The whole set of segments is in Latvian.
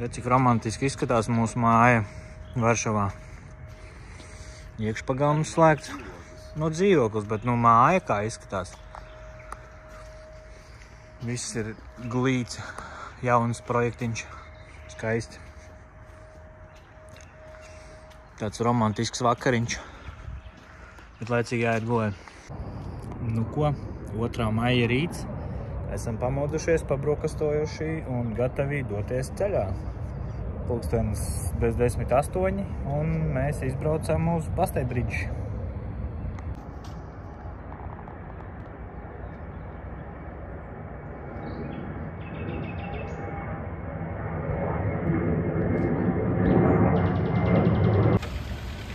Redz, cik romantiski izskatās mūsu māja Varšavā. Iekšpagalms slēgts. Nu, dzīvoklis, bet nu māja kā izskatās. Viss ir glīts, jauns projektiņš. Skaisti. Tāds romantisks vakariņš. Bet laicīgi jāiet gulēt. Nu ko, 2. maija rīts. Esam pamodušies, pabrokastojuši un gatavi doties ceļā. Pulkstenis bez 10:08 un mēs izbraucam uz Bastei-Bridži.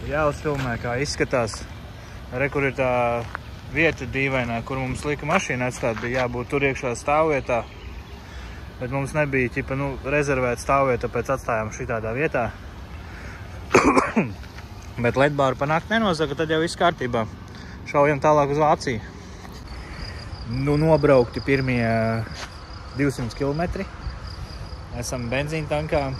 Jāuzfilmē, kā izskatās. Re, kur ir tā vieta dīvainā, kur mums lika mašīna atstāt, bija jābūt tur iekšā stāvvietā. Bet mums nebija ķipa, rezervēta stāvvieta, tāpēc atstājām šitādā vietā. Bet ledbāru panākt nenosaka, tad jau viss kārtībā. Šaujam tālāk uz Vāciju. Nu, nobraukti pirmie 200 km. Esam benzīna tankā.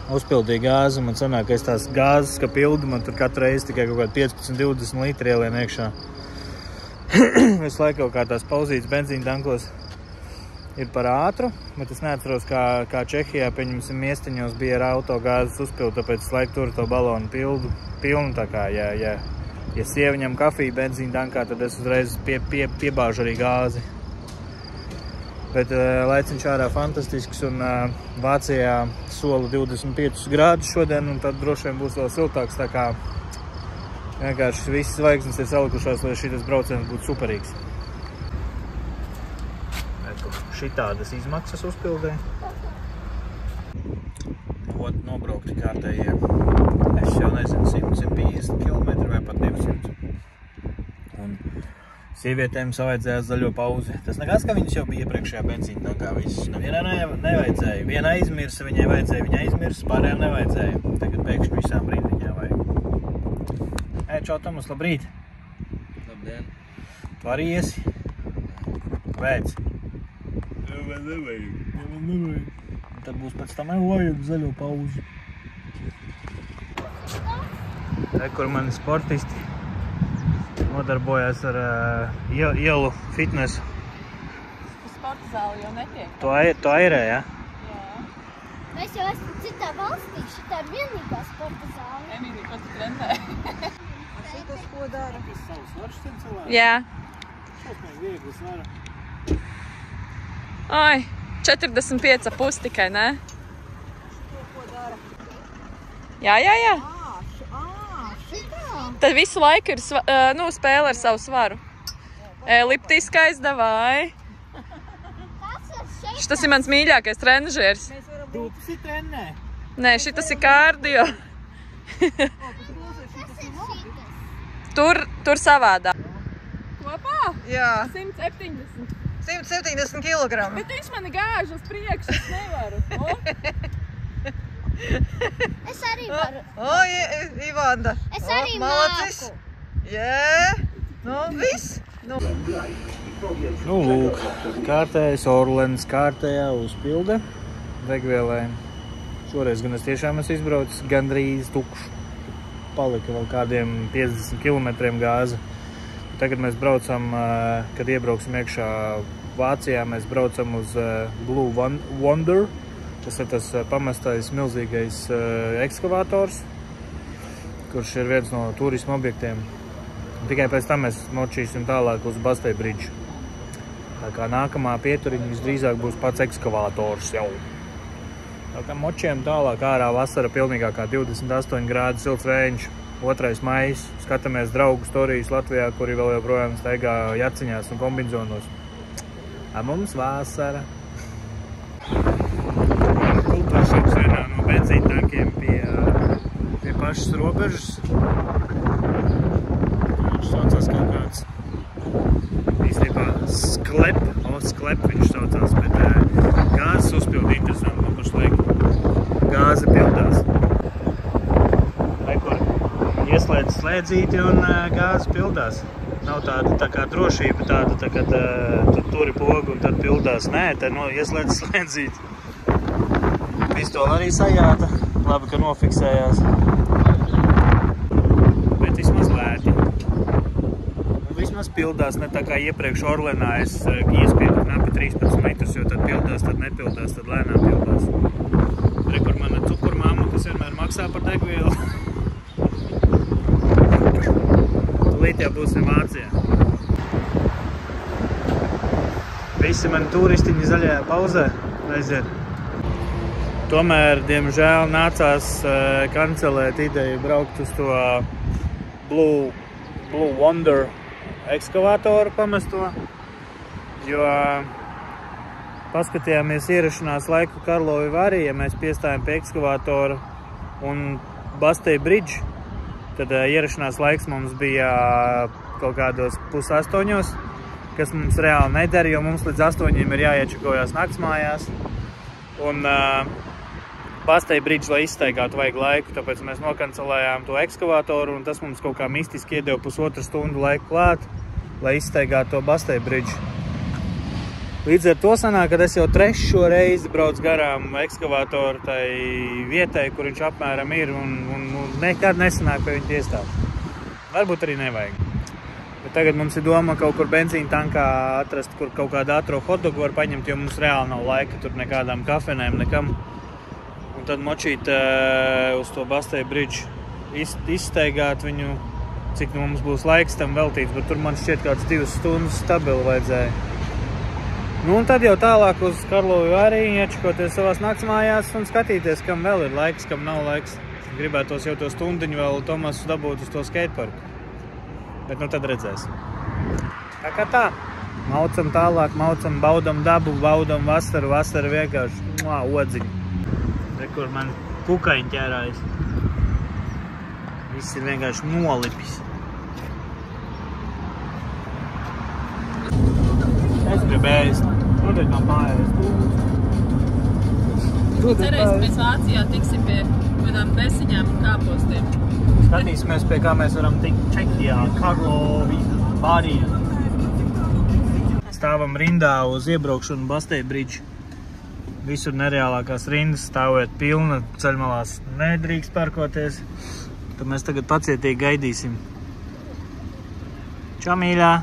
Uzpildīja gāzi, man sanāk, ka es tās gāzes, ka pildu, man tur katru reizi tikai kaut kādi 15-20 litri ielien iekšā. Visu laiku kaut kā tās pauzītas benzīna tankos ir par ātru, bet es neatceros, kā Čehijā, pieņemsim, miestiņos bija ar autogāzes uzpildu, tāpēc es laiku tur to balonu pilnu, tā kā, ja sieva ņem kafiju benzīna tankā, tad es uzreiz piebāžu arī gāzi. Bet laiciņš ārā fantastisks un Vācijā sola 25 grādus šodien, un tad droši vien būs vēl siltāks, tā kā vienkārši visas zvaigznes ir salikušās, lai šitas brauciens būtu superīgs. Šitādas izmaksas uzpildē. Nobraukti kārtējie, es jau nezinu, 150 km vai pat 200. Un sievietēm savaidzējās zaļo pauzi. Tas nekas, ka viņas jau bija iepriekšējā benzīna tankā viss. Nevienai nevajadzēja. Viena aizmirsa, viņai vajadzēja, viņa aizmirsa, pārējām nevajadzēja. Tagad pēkšņi visām brīd viņā vajag. Čau, Tomas, labrīt! Labdien! Tu arī iesi? Vēc! Nevajag. Un tad būs pēc tam vajag zaļo pauzi. Te, kur mani sportisti nodarbojās ar ielu fitnesu. Sporta zāli jau netiek. Tu airē, ja? Jā. Mēs jau esam citā valstī, šitā ir vienīgā sporta zāle. Emīlija, ko tu trenē? Šitas ko dara? Tas savs svars šitiem cilvēkiem? Jā. Šausmīgi viegli svara. Ai, 45,5 tikai, ne? Šito ko dara? Jā. Šitā? Tad visu laiku ir spēle ar savu svaru. Eliptiskais, davai. Šitas ir mans mīļākais trenažieris. Tu tas ir trenē? Nē, šitas ir kārdio. Kas ir šitas? Tur savādā. Kopā? Jā, 170. 170 kg. Bet viņš mani gāž uz priekšu, es nevaru. Es arī varu. Ivanda. Es arī māku. Jē, viss. Nu, lūk, kārtējais Orlens, kārtējā uzpilde degvielai. Šoreiz gan es tiešām esmu izbraucis gandrīz tukšu. Palika vēl kādiem 50 km gāze. Tagad mēs braucam, kad iebrauksim iekšā Vācijā, mēs braucam uz Blue Wonder. Tas ir tas pamestais milzīgais ekskavators, kurš ir viens no turisma objektiem. Tikai pēc tam mēs močīsim tālāk uz Bastei-Bridži. Tā kā nākamā pieturiņa visdrīzāk būs pats ekskavators jau. Tā kā močiem tālāk ārā vasara pilnīgākā 28 grādi silts vējiņš. 2. maijs. Skatāmies draugu storijas Latvijā, kuri vēl joprojām staigā jaciņās un kombinzonos. A mums vasara. Kultūršoks vienā no benzīna tankiem pie pašas robežas. Viņš saucās kaut kāds īstenībā sklep viņš saucās, bet gāzes uzpildi interesanti, man pašlaik gāze pildās. Ieslēdz slēdzīti un gāze pildās. Nav tāda tā kā drošība, tāda, kad tu turi pogu un tad pildās. Nē, tad ieslēdz slēdzīti. Pistole arī sajāta. Labi, ka nofiksējās. Bet vismaz lēti. Un vismaz pildās, ne tā kā iepriekš Orlenā es iespiedu knapi 13 litrus, jo tad pildās, tad nepildās, tad lēnām pildās. Re, kur mana cukurmamma, kas vienmēr maksā par degvielu. Tūlīt jau būsim Vācijā. Visi mani turistiņi zaļajā pauzē aiziet. Tomēr, diemžēl, nācās kancelēt ideju braukt uz to Blue Wonder ekskavātoru pamesto, jo paskatījāmies ierašanās laiku Karlovy Vary, ja mēs piestājam pie ekskavātora un Bastei Bridge, tad ierašanās laiks mums bija kaut kādos 7:30, kas mums reāli nedara, jo mums līdz 8 ir jāiečakojās naktsmājās. Un Bastei Bridge, lai izstaigātu, vajag laiku, tāpēc mēs nokancelējām to ekskavātoru, un tas mums kaut kā mistiski iedeva 1,5 stundu laiku klāt, lai izstaigātu to Bastei Bridge. Līdz ar to sanāk, kad es jau 3. reizi braucu garām ekskavātoru tai vietai, kur viņš apmēram ir, un nekad nesanāk pie viņa iestāt. Varbūt arī nevajag. Bet tagad mums ir doma kaut kur benzīna tankā atrast, kur kaut kādu ātro hotdogu var paņemt, jo mums reāli nav laika tur nekādām kafenēm, nekam. Un tad močīt uz to Bastei Bridge, izstaigāt viņu, cik nu mums būs laiks tam veltīts, bet tur man šķiet kāds 2 stundas stabili vajadzēja. Nu un tad jau tālāk uz Karlovy Vary, iečakoties savās naktsmājās un skatīties, kam vēl ir laiks, kam nav laiks. Gribētos jau to stundiņu vēl Tomasu dabūt uz to skateparku. Bet nu tad redzēsim. Tā kā tā. Maucam tālāk, maucam, baudam dabu, baudam vasaru, vasaru vienkārši odziņu. Re, kur man kukaiņi ķērājas. Viss ir vienkārši nolipis. Es gribēju ēst. Nodēt no mājās. Cerēsim, mēs Vācijā tiksim pie vienām desiņām un kāpostiem. Skatīsimies, pie kā mēs varam tikt Čehijā, Karlovy Vary. Stāvam rindā uz iebraukšanu Bastei Bridge. Visur nereālākās rindas, stāvēt pilna, ceļmalās nedrīkst parkoties. Tad mēs tagad pacietīgi gaidīsim. Čau, mīļā!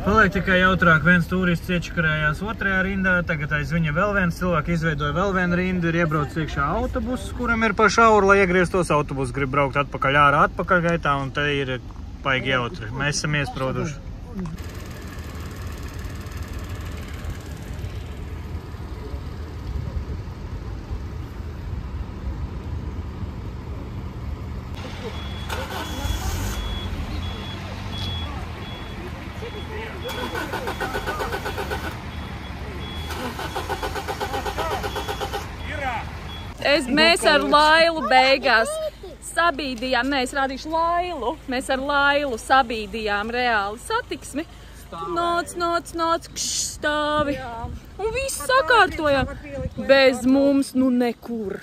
Paliek tikai jautrāk, viens turists iečakarējās 2. rindā, tagad aiz viņa vēl viens cilvēks izveidoja vēl vienu rindu, ir iebrauc iekšā autobuss, kuram ir pa šauru, lai iegrieztos autobuss, grib braukt atpakaļ ārā, atpakaļ gaitā, un te ir paigi jautri. Mēs esam iesprūduši. Mēs ar Lailu beigās sabīdījām, es rādīšu Lailu, mēs ar Lailu sabīdījām reāli satiksmi. Nāc, kšš, stāvi. Un viss sakārtojām. Bez mums, nu nekur.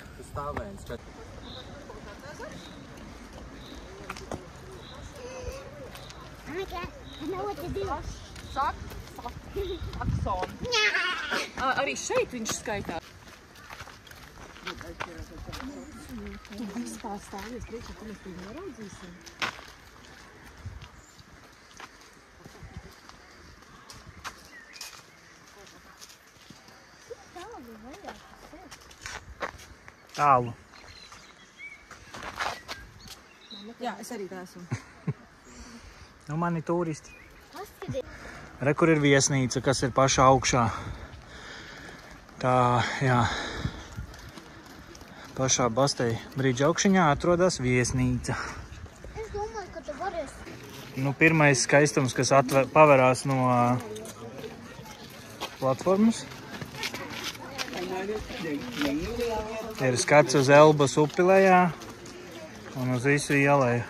Arī šeit viņš skaitā. Tu vispār stāvies priekšā, ka mēs tevi neraudzīsim. Tālu. Jā, es arī tā esmu. Nu, mani turisti. Re, kur ir viesnīca, kas ir pašā augšā. Tā, jā. Pašā Bastei Bridge augšiņā atrodas viesnīca. Es domāju, ka tu varēsi. Nu, pirmais skaistums, kas paverās no platformas. Ir skats uz Elbas upi lejā un uz visu ielēju.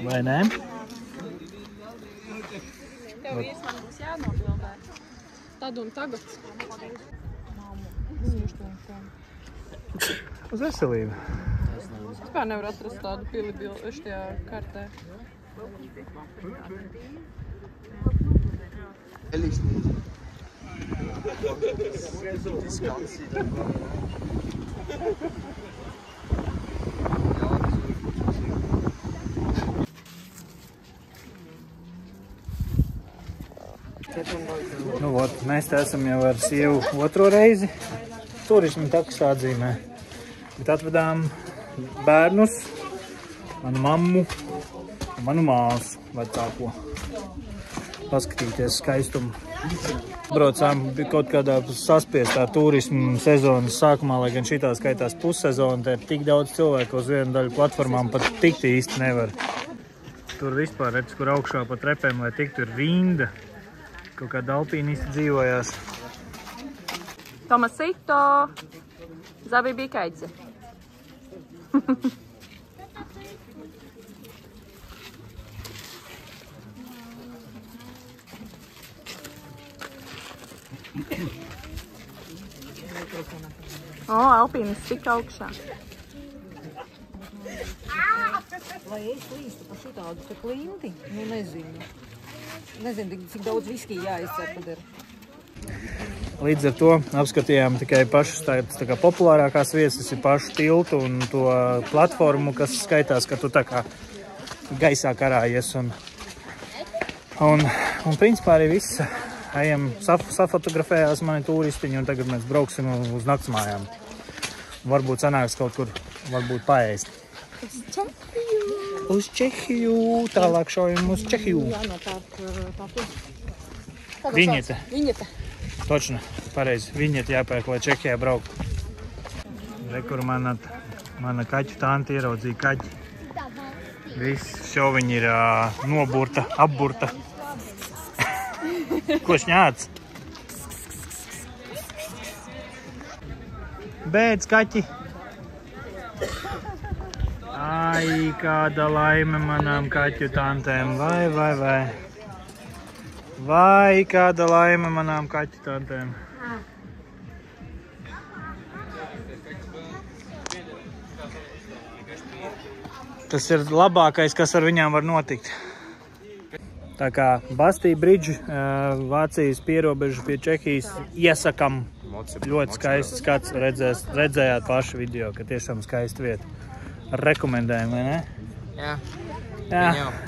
Vai ne? Tev īstenībā būs jānobildē. Tad un tagad. Uz veselību. Vispār nevar atrast tādu pili šajā kartē. Nu, vot, mēs te esam jau ar sievu otro reizi turismu takas atzīmē. Bet atvedām bērnus, manu mammu un manu māsu vecāko. Paskatīties skaistumu. Braucām kaut kādā saspiestā turismu sezonas sākumā, lai gan šitā skaitās pussezona, te ir tik daudz cilvēku uz vienu daļu platformām, pat tikt īsti nevar. Tur vispār redz, kur augšā pa trepēm, lai tiktu, ir rinda. Kaut kāda alpīnisti dzīvojās. Tomasito, zabībīkaidze. Alpīnis tik augšā. Vai es līstu pa šitādu te klinti? Nu, nezinu. Nezinu, cik daudz viskī jāizcer tad ir. Līdz ar to apskatījām tikai pašas tā kā populārākās vietas, ir pašu tiltu un to platformu, kas skaitās, ka tu tā kā gaisā karājies. Un principā arī viss. Ejam, safotografējās mani turistiņi un tagad mēs brauksim uz naktsmājām. Varbūt sanāks kaut kur, varbūt paēst. Uz Čehiju. Tālāk šaujam uz Čehiju. Viņete. Točno, pareizi. Viņete jāpērk, lai Čehijā braukt. Re, kur mana kaķu tanti ieraudzīja kaķi. Viss šoviņi ir noburta, apburta. Ko šņāc? Bēdz, kaķi! Ai, kāda laime manām kaķu tantēm. Vai. Vai, kāda laime manām kaķu tantēm. Tas ir labākais, kas ar viņām var notikt. Tā kā Bastija Bridge, Vācijas pierobeža pie Čehijas, iesakam. Ļoti skaists skats, redzējāt pašu video, ka tiešām skaista vieta. Rekomendējam, vai ne?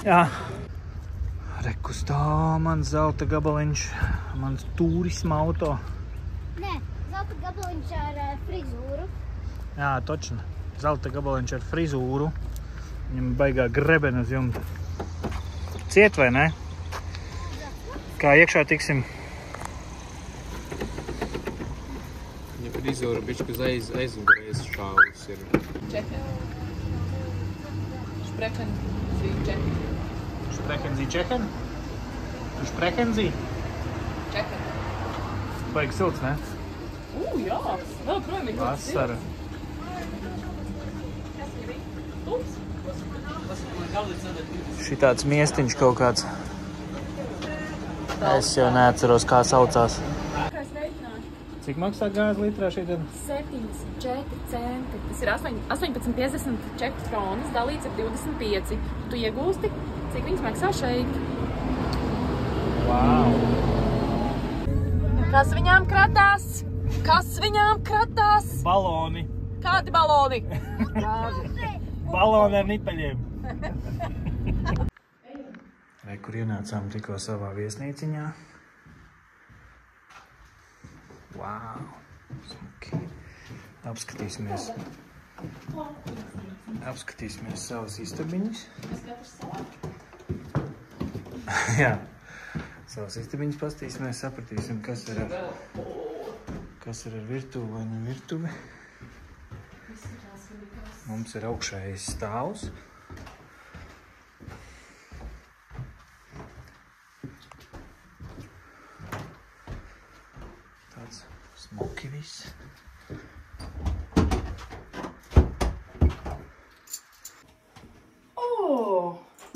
Jā. Reku stāv mans zelta gabaliņš, mans turisma auto. Nē, zelta gabaliņš ar frizūru. Jā, točno. Zelta gabaliņš ar frizūru. Viņam baigā grebena uz jumta. Ciet vai ne? Kā iekšā tiksim? Ja frizūra bišķi uz aizmugurēs šāvis ir. Čehi. Sprechen Sie Čehi. Sprechen Sie Čehen? Tu sprechen Sie? Čehi. Baigi silts, ne? Jā. Vēl projām ir kaut Vasara. Šitāds miestiņš kaut kāds. Es jau neatceros, kā saucās. Cik maksā gāzi litrā šeit? 74 centi. Tas ir 18,54 kronas, dalīts ar 25. Tu iegūsti, cik viņas maksā šeit. Wow! Kas viņām kratās? Baloni! Kādi baloni? Baloni ar nipeļiem! Vai kur ienācām tikko savā viesnīciņā? Wow! Smuki! Apskatīsimies savas istabiņas. Jā, savas istabiņas pastīsimies, sapratīsim, kas ir ar virtuvi vai ne virtuvi. Mums ir augšējais stāvs. Tāds smuki viss.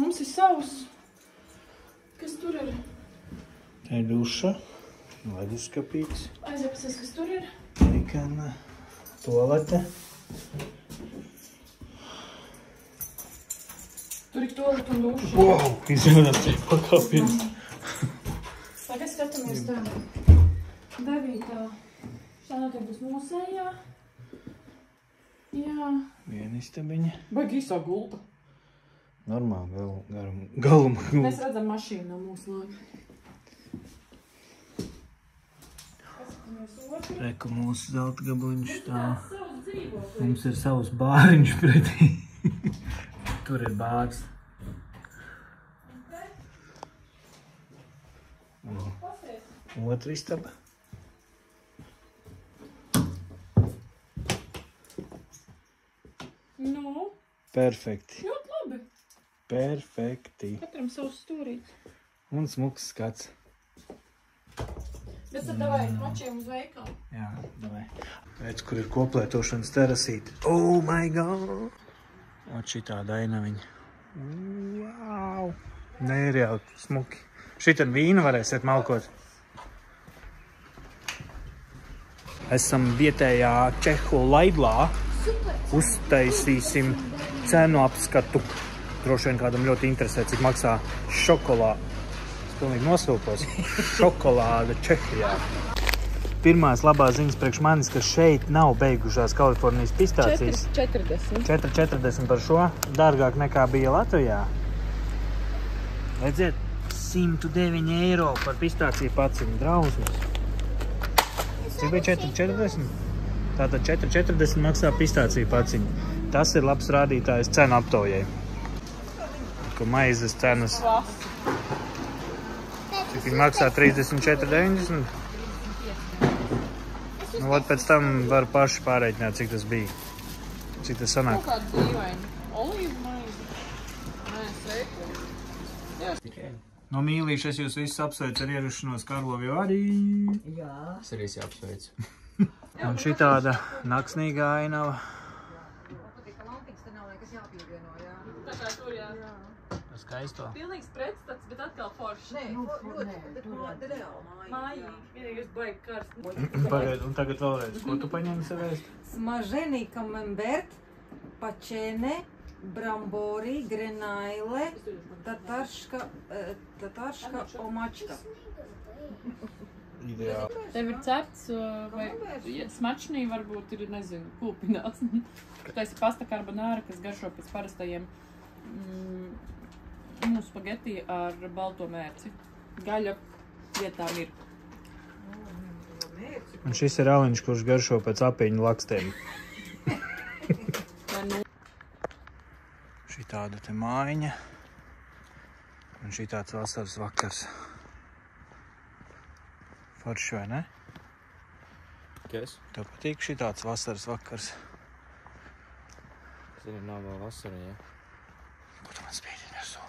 Mums ir savs. Kas tur ir? Tā ir duša, leduskapīts. Aizapsies, kas tur ir? Ikana. Tualete. Tur ir toaleta un duša. Wow, izrādās te pakāpienas. Tagad skatāmies tā. 9. Šā notiek būs mūsējā. Jā. Viena istabiņa. Baigi īsā gulta. Normāli, galuma gulta. Mēs redzam mašīnu no mūsu loga. Reku mūsu zelta gabuņš stāv. Mums ir savs bāriņš pretī. Tur ir bārs. Otra istaba. Nu, Perfekti. ļoti labi. Perfekti. Katram savs stūrīts. Un smuks skats. Bet tad davai mačiem uz veikalu. Jā, davai. Redz, kur ir koplētošanas terasīte. Oh my god! Ot šitā dainaviņa. Wow! Nereāli smuki. Šitan vīnu varēsiet malkot. Esam vietējā Čehu Laidlā. Uztaisīsim cenu apskatu. Droši vien kādam ļoti interesē, cik maksā šokolāde. Es pilnīgi nosvilpos. Šokolāde Čehijā. Pirmās labās ziņas priekš manis, ka šeit nav beigušās Kalifornijas pistācijas. 4,40. 4,40 par šo. Dārgāk nekā bija Latvijā. Redziet, 109 eiro par pistāciju paciņu. Drausmas. Cik bija 4,40? Tātad 4,40 maksā pistāciju paciņu. Tas ir labs rādītājs cenu aptaujai. Ka maizes cenas. Cik viņi maksā 34,90? Nu, ot pēc tam var paši pārreikināt, cik tas bija. Cik tas sanāk. Kaut kāda dīvaina. Olīva maize. Nē, sveiki. No mīlīšu, es jūs visus apsveicu ar ierašanos Karlovju arī. Jā. Es arī apsveicu. Un šitāda naksnīgā ainava. Patīk, ka lampiņas te nav nekas jāpievieno, jā. Tā kā tur, jā. Tas skaisto. Pilnīgs pretstats, bet atkal foršs. Nē, ļoti, bet reāli māja. Mājīgi. Vienīgais baigi karsts. Pagaid, un tagad vēlreiz, ko tu paņēmi sev ēst? Smažený kamembert, pačene, brambori, grenaile, tatarška, omačka. Ideāli. Tev ir cepts, vai smačnī varbūt ir, nezinu, kūpināts. Tas ir pasta carbonara, kas garšo pēc parastajiem spageti ar balto mērci. Gaļa vietām ir. Un šis ir aliņš, kurš garšo pēc apiņu lakstiem. Šī tāda te mājiņa. Un šī tāds vasaras vakars. Forši, vai ne? Kas? Tev patīk šī tāds vasaras vakars? Zini, nav vēl vasara, jā. Ko tu man spīdi virsū?